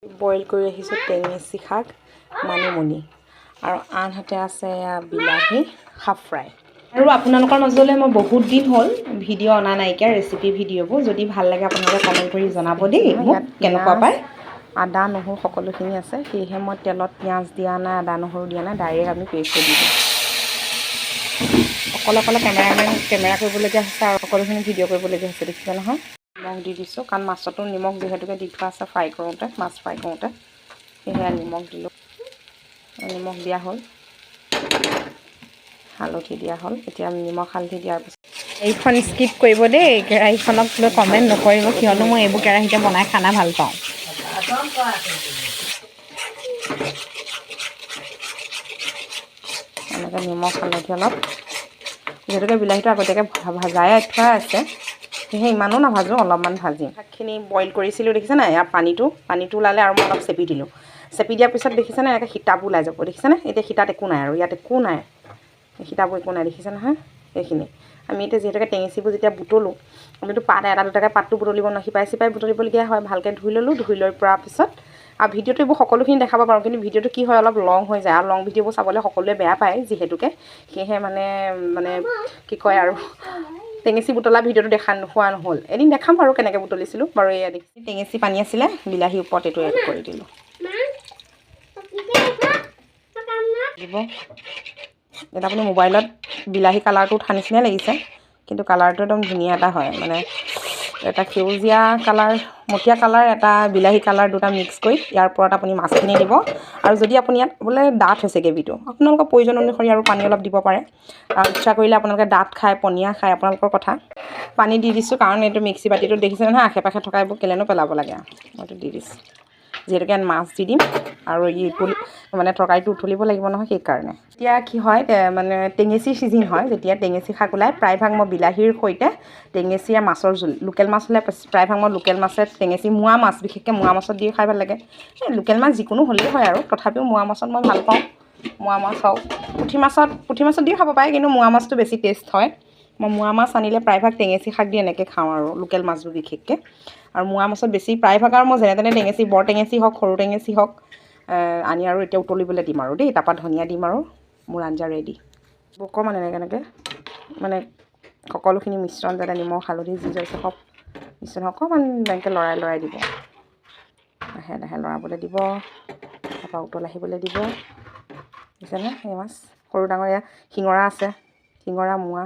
Boil কৰি ৰাখিছোঁ টেঙেচি শাক মানিমুনি আৰু আনহাতে আছে বিলাহী হাফ ফ্ৰাই। আৰু আপোনালোকৰ মাজলৈ মই বহুত দিন হ'ল ভিডিঅ' অনা নাইকিয়া ৰেচিপি ভিডিঅ'বোৰ, যদি ভাল লাগে আপোনালোকে কমেণ্ট কৰি জনাব দেই মোক কেনেকুৱা পায়। আদা নহৰু সকলোখিনি আছে, সেয়েহে মই তেলত পিঁয়াজ দিয়া নাই, আদা নহৰু দিয়া নাই, ডাইৰেক্ট আমি পেষ্ট দি দিওঁ। অকলে কেমেৰা কৰিবলগীয়া হৈছে আৰু সকলোখিনি ভিডিঅ' কৰিবলগীয়া হৈছে, দেখিছে নহয়। নিমখ দি দিছোঁ কাৰণ মাছতো নিমখ যিহেতুকে দি থোৱা আছে ফ্ৰাই কৰোঁতে, মাছ ফ্ৰাই কৰোঁতে, সেয়েহে নিমখ দিলোঁ। নিমখ দিয়া হ'ল, হালধি দিয়া হ'ল। এতিয়া নিমখ হালধি দিয়াৰ পিছত এইখন স্কিপ কৰিব দেই, কেৰাহীখনক লৈ কমেণ্ট নকৰিব, কিয়নো মই এইবোৰ কেৰাহীতে বনাই খানা ভাল পাওঁ। এনেকৈ নিমখ হালধি অলপ, যিহেতুকে বিলাহীটো আগতীয়াকৈ ভাজাই থোৱা আছে, সেয়েহে ইমানো নাভাজোঁ, অলপমান ভাজিম। শাকখিনি বইল কৰিছিলোঁ দেখিছে নাই, ইয়াৰ পানীটো ওলালে আৰু মই অলপ চেপি দিলোঁ। চেপি দিয়াৰ পিছত দেখিছেনে এনেকৈ সীতাবোৰ ওলাই যাব, দেখিছেনে। এতিয়া সীতাত একো নাই আৰু, ইয়াত একো নাই, সীতাবোৰ একো নাই, দেখিছে নহয়। এইখিনি আমি এতিয়া যিহেতুকে টেঙেচিবোৰ যেতিয়া বুটলোঁ, আমিতো পাত এটা দুটাকৈ পাতটো বুটলিব নোৱাৰোঁ, সিপাই বুটলিবলগীয়া হয়। ভালকৈ ধুই ল'লোঁ, ধুই লৈ পৰা পিছত আৰু ভিডিঅ'টো এইবোৰ সকলোখিনি দেখাব পাৰোঁ, কিন্তু ভিডিঅ'টো কি হয় অলপ লং হৈ যায়, আৰু লং ভিডিঅ'বোৰ চাবলৈ সকলোৱে বেয়া পায় যিহেতুকে, সেয়েহে মানে কি কয় আৰু টেঙেচি বুটলা ভিডিঅ'টো হোৱা নহ'ল। এদিন দেখাম বাৰু কেনেকৈ বুটলিছিলোঁ বাৰু। এয়া দেখিছে টেঙেচি পানী আছিলে, বিলাহীৰ ওপৰত এইটো এড কৰি দিলোঁ। এতিয়া আপুনি মোবাইলত বিলাহী কালাৰটো উঠা নিচিনাই লাগিছে, কিন্তু কালাৰটো একদম ধুনীয়া এটা হয়, মানে এটা সেউজীয়া কালাৰ, মটীয়া কালাৰ, এটা বিলাহী কালাৰ, দুটা মিক্স কৰি ইয়াৰ ওপৰত আপুনি মাছখিনি দিব। আৰু যদি আপুনি ইয়াত বোলে ডাঠ হৈছে গ্ৰেভিটো, আপোনালোকৰ প্ৰয়োজন অনুসৰি আৰু পানী অলপ দিব পাৰে। ইচ্ছা কৰিলে আপোনালোকে ডাঠ খায়, পনীয়া খায়, আপোনালোকৰ কথা। পানী দি দিছোঁ কাৰণ এইটো মিক্সি বাতিটো দেখিছে নহয়, আশে পাশে থকা এইবোৰ কেলেনো পেলাব লাগে, মইতো দি দিছোঁ যিহেতুকে মাছ দি দিম আৰু মানে তৰকাৰীটো উতলিব লাগিব নহয়, সেইকাৰণে। এতিয়া কি হয়, মানে টেঙেচি চিজন হয়, যেতিয়া টেঙেচি শাক ওলায়, প্ৰায়ভাগ মই বিলাহীৰ সৈতে টেঙেচি আৰু মাছৰ জোল, লোকেল মাছ হ'লে প্ৰায়ভাগ মই লোকেল মাছে টেঙেচি, মোৱা মাছ বিশেষকৈ মোৱা মাছত দি খাই ভাল লাগে। লোকেল মাছ যিকোনো হ'লেই হয় আৰু, তথাপিও মোৱা মাছত মই ভাল পাওঁ। মোৱা মাছ হওক, পুঠি মাছত দিও খাব পাৰে, কিন্তু মোৱা মাছটো বেছি টেষ্ট হয়। মই মোৱা মাছ আনিলে প্ৰায়ভাগ টেঙেচি শাক দি এনেকৈ খাওঁ আৰু, লোকেল মাছবোৰ বিশেষকৈ। আৰু মোৱা মাছত বেছি প্ৰায়ভাগ আৰু মই যেনে তেনে টেঙেচি, বৰ টেঙেচি হওক, সৰু টেঙেচি হওক আনি আৰু এতিয়া উতলিবলৈ দিম আৰু দেই, তাৰপৰা ধনিয়া দিম আৰু মোৰ আঞ্জা ৰেডি। অকণমান এনেকৈ মানে সকলোখিনি মিশ্ৰণ যাতে নিমখ হালধি যি হৈছে সব মিশ্ৰণ অকণমান এনেকৈ লৰাই দিব, লাহে লাহে লৰাবলৈ দিব, তাৰপৰা উতল আহিবলৈ দিব। বুজিছেনে। এই মাছ সৰু ডাঙৰ এয়া শিঙৰা আছে, শিঙৰা মোৱা